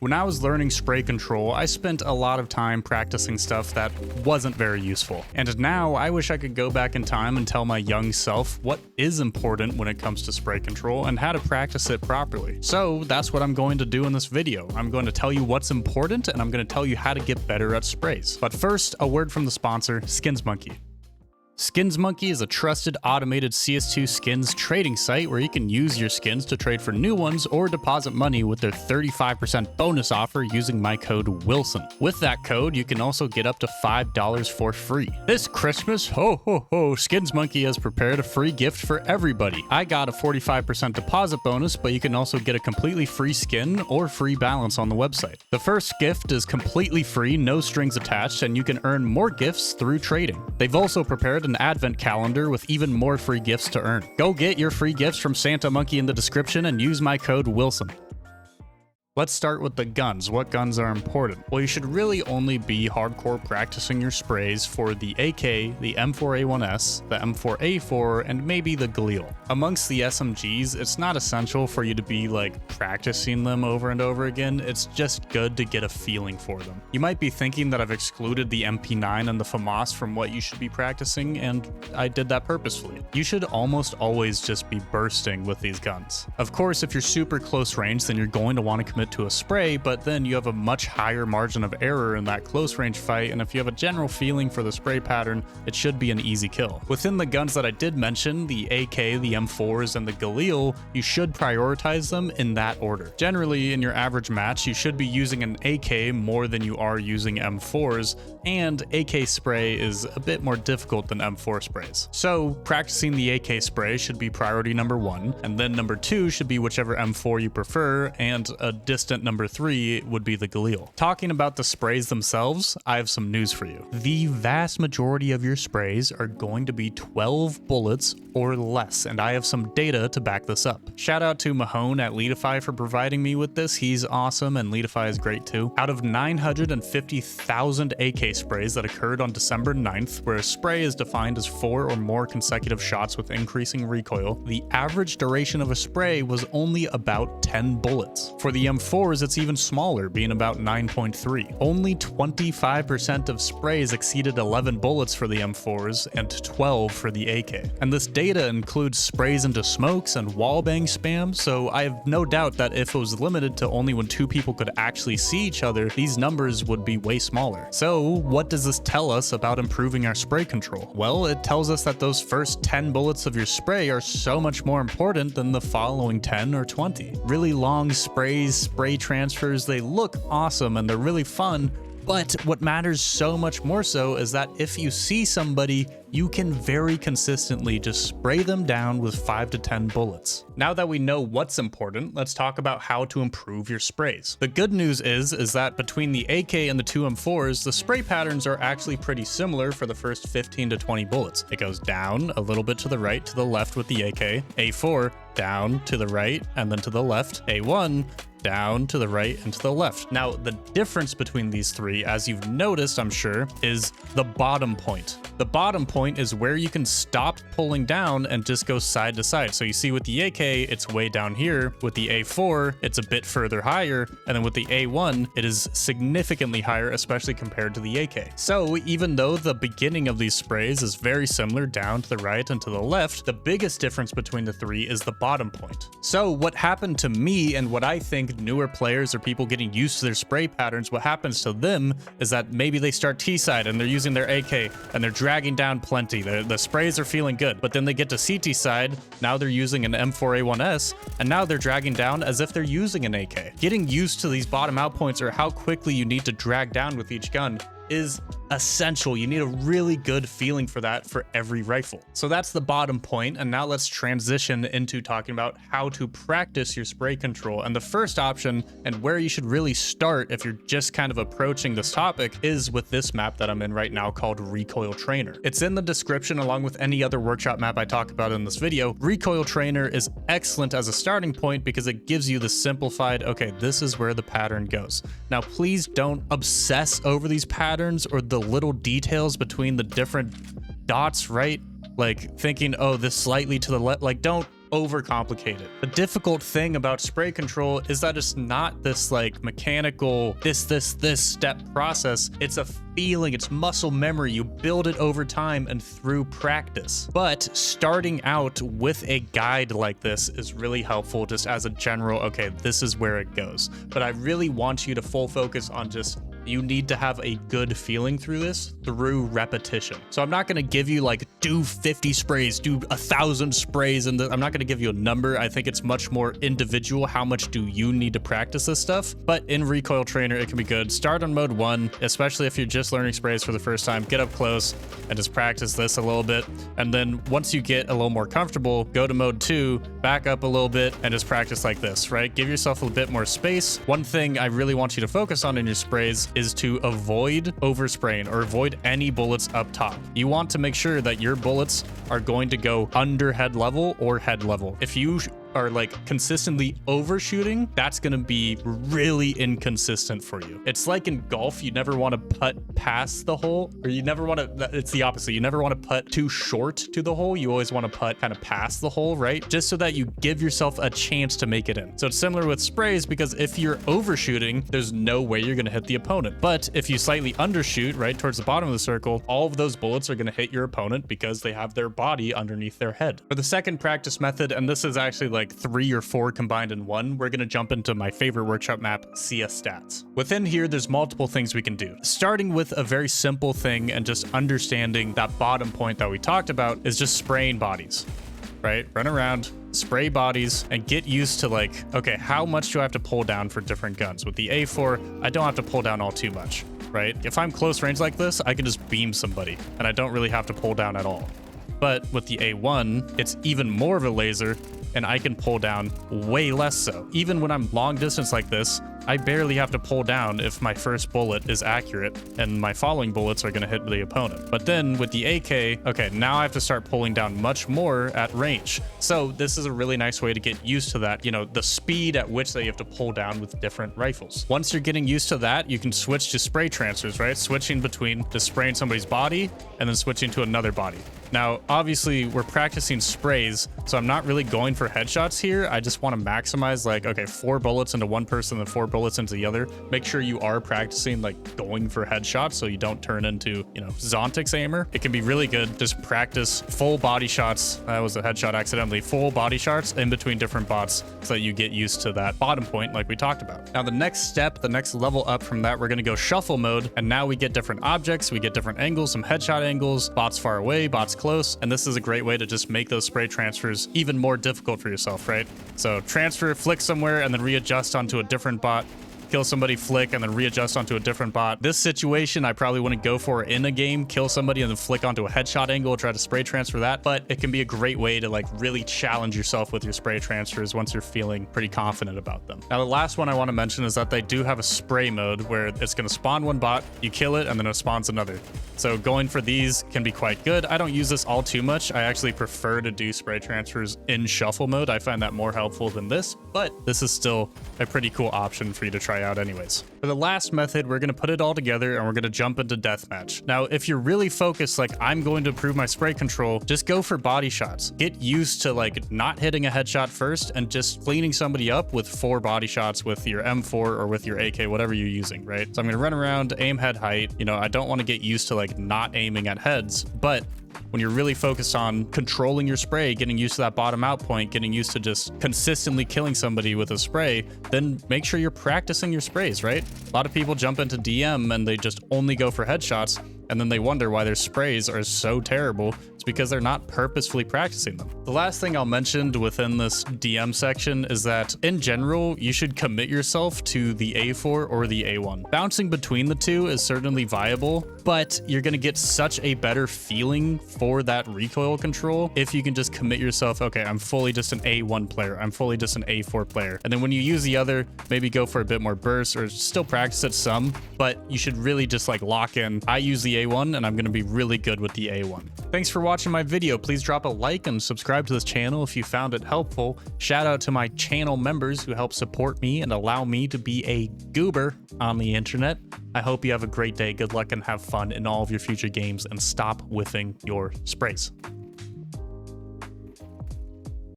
When I was learning spray control, I spent a lot of time practicing stuff that wasn't very useful. And now I wish I could go back in time and tell my young self what is important when it comes to spray control and how to practice it properly. So that's what I'm going to do in this video. I'm going to tell you what's important and I'm going to tell you how to get better at sprays. But first, a word from the sponsor, SkinsMonkey. SkinsMonkey is a trusted automated CS2 skins trading site where you can use your skins to trade for new ones or deposit money with their 35% bonus offer using my code Wilson. With that code, you can also get up to $5 for free. This Christmas, ho ho ho, SkinsMonkey has prepared a free gift for everybody. I got a 45% deposit bonus, but you can also get a completely free skin or free balance on the website. The first gift is completely free, no strings attached, and you can earn more gifts through trading. They've also prepared an advent calendar with even more free gifts to earn. Go get your free gifts from Santa Monkey in the description and use my code Wilson. Let's start with the guns. What guns are important? Well, you should really only be hardcore practicing your sprays for the AK, the M4A1S, the M4A4, and maybe the Galil. Amongst the SMGs, it's not essential for you to be like practicing them over and over again. It's just good to get a feeling for them. You might be thinking that I've excluded the MP9 and the FAMAS from what you should be practicing, and I did that purposefully. You should almost always just be bursting with these guns. Of course, if you're super close range, then you're going to want to commit to a spray, but then you have a much higher margin of error in that close range fight, and if you have a general feeling for the spray pattern, it should be an easy kill. Within the guns that I did mention, the AK, the M4s, and the Galil, you should prioritize them in that order. Generally, in your average match, you should be using an AK more than you are using M4s, and AK spray is a bit more difficult than M4 sprays. So practicing the AK spray should be priority number 1, and then number 2 should be whichever M4 you prefer, and a distant number 3 would be the Galil. Talking about the sprays themselves, I have some news for you. The vast majority of your sprays are going to be 12 bullets or less, and I have some data to back this up. Shout out to Mahone at Leadify for providing me with this. He's awesome, and Leadify is great too. Out of 950,000 AK sprays that occurred on December 9th, where a spray is defined as 4 or more consecutive shots with increasing recoil, the average duration of a spray was only about 10 bullets. For the M4s, it's even smaller, being about 9.3. Only 25% of sprays exceeded 11 bullets for the M4s and 12 for the AK. And this data includes sprays into smokes and wallbang spam, so I have no doubt that if it was limited to only when 2 people could actually see each other, these numbers would be way smaller. So what does this tell us about improving our spray control? Well, it tells us that those first 10 bullets of your spray are so much more important than the following 10 or 20. Really long sprays, spray transfers, they look awesome and they're really fun, but what matters so much more so is that if you see somebody, you can very consistently just spray them down with 5 to 10 bullets. Now that we know what's important, let's talk about how to improve your sprays. The good news is that between the AK and the 2 M4s, the spray patterns are actually pretty similar for the first 15 to 20 bullets. It goes down, a little bit to the right, to the left with the AK, A4, down, to the right, and then to the left, A1, down, to the right, and to the left. Now, the difference between these three, as you've noticed, I'm sure, is the bottom point. The bottom point is where you can stop pulling down and just go side to side. So you see with the AK, it's way down here. With the A4, it's a bit further higher. And then with the A1, it is significantly higher, especially compared to the AK. So even though the beginning of these sprays is very similar down to the right and to the left, the biggest difference between the three is the bottom point. So what happened to me and what I think newer players or people getting used to their spray patterns, what happens to them is that maybe they start T-side and they're using their AK and they're dragging down plenty. The sprays are feeling good, but then they get to CT side. Now they're using an M4A1S and now they're dragging down as if they're using an AK. Getting used to these bottom out points or how quickly you need to drag down with each gun is essential. You need a really good feeling for that for every rifle. So that's the bottom point, and now let's transition into talking about how to practice your spray control. And the first option, and where you should really start if you're just kind of approaching this topic, is with this map that I'm in right now called Recoil Trainer. It's in the description along with any other workshop map I talk about in this video. Recoil Trainer is excellent as a starting point because it gives you the simplified, okay, this is where the pattern goes. Now, please don't obsess over these patterns or the little details between the different dots, right? Like thinking, oh, this slightly to the left, like don't overcomplicate it. The difficult thing about spray control is that it's not this like mechanical, this step process. It's a feeling, it's muscle memory. You build it over time and through practice. But starting out with a guide like this is really helpful just as a general, okay, this is where it goes. But I really want you to full focus on just, you need to have a good feeling through this through repetition. So I'm not going to give you like do 50 sprays, do 1,000 sprays, and I'm not going to give you a number. I think it's much more individual. How much do you need to practice this stuff? But in Recoil Trainer, it can be good. Start on mode 1, especially if you're just learning sprays for the first time. Get up close and just practice this a little bit. And then once you get a little more comfortable, go to mode 2, back up a little bit, and just practice like this, right? Give yourself a bit more space. One thing I really want you to focus on in your sprays is to avoid overspraying or avoid any bullets up top. You want to make sure that your bullets are going to go under head level or head level. If you are like consistently overshooting, that's going to be really inconsistent for you. It's like in golf, you never want to putt past the hole, or you never want to, it's the opposite. You never want to putt too short to the hole. You always want to putt kind of past the hole, right? Just so that you give yourself a chance to make it in. So it's similar with sprays, because if you're overshooting, there's no way you're going to hit the opponent. But if you slightly undershoot, right, towards the bottom of the circle, all of those bullets are going to hit your opponent because they have their body underneath their head. For the second practice method, and this is actually like 3 or 4 combined in one, we're going to jump into my favorite workshop map, CS2. Within here, there's multiple things we can do. Starting with a very simple thing and just understanding that bottom point that we talked about is just spraying bodies, right? Run around, spray bodies, and get used to like, okay, how much do I have to pull down for different guns? With the A4, I don't have to pull down all too much, right? If I'm close range like this, I can just beam somebody and I don't really have to pull down at all. But with the A1, it's even more of a laser, and I can pull down way less so. Even when I'm long distance like this, I barely have to pull down if my first bullet is accurate, and my following bullets are going to hit the opponent. But then with the AK, okay, now I have to start pulling down much more at range. So this is a really nice way to get used to that, you know, the speed at which that you have to pull down with different rifles. Once you're getting used to that, you can switch to spray transfers, right? Switching between just spraying somebody's body and then switching to another body. Now, obviously, we're practicing sprays, so I'm not really going for headshots here. I just want to maximize, like, okay, 4 bullets into one person and 4 bullets into the other. Make sure you are practicing, like, going for headshots so you don't turn into, you know, Zontix aimer. It can be really good. Just practice full body shots. That was a headshot accidentally. Full body shots in between different bots so that you get used to that bottom point like we talked about. Now, the next step, the next level up from that, we're going to go shuffle mode, and now we get different objects. We get different angles, some headshot angles, bots far away, bots close, and this is a great way to just make those spray transfers even more difficult for yourself, right? So transfer, flick somewhere, and then readjust onto a different bot. Kill somebody, flick, and then readjust onto a different bot. This situation I probably wouldn't go for in a game. Kill somebody and then flick onto a headshot angle, try to spray transfer that, but it can be a great way to like really challenge yourself with your spray transfers once you're feeling pretty confident about them. Now, the last one I want to mention is that they do have a spray mode where it's going to spawn one bot, you kill it, and then it spawns another. So going for these can be quite good. I don't use this all too much. I actually prefer to do spray transfers in shuffle mode. I find that more helpful than this, but this is still a pretty cool option for you to try out anyways. For the last method, we're going to put it all together and we're going to jump into deathmatch. Now, if you're really focused, like I'm going to improve my spray control, just go for body shots. Get used to like not hitting a headshot first and just cleaning somebody up with 4 body shots with your M4 or with your AK, whatever you're using, right? So I'm going to run around, aim head height. You know, I don't want to get used to like not aiming at heads, but when you're really focused on controlling your spray, getting used to that bottom out point, getting used to just consistently killing somebody with a spray, then make sure you're practicing your sprays, right? A lot of people jump into DM and they just only go for headshots, and then they wonder why their sprays are so terrible. It's because they're not purposefully practicing them. The last thing I'll mention within this DM section is that in general, you should commit yourself to the A4 or the A1. Bouncing between the two is certainly viable, but you're going to get such a better feeling for that recoil control if you can just commit yourself, okay, I'm fully just an A1 player, I'm fully just an A4 player. And then when you use the other, maybe go for a bit more burst or still practice it some, but you should really just like lock in, I use the A1 and I'm going to be really good with the A1. Thanks for watching my video. Please drop a like and subscribe to this channel if you found it helpful. Shout out to my channel members who help support me and allow me to be a goober on the internet. I hope you have a great day. Good luck and have fun in all of your future games, and stop whiffing your sprays.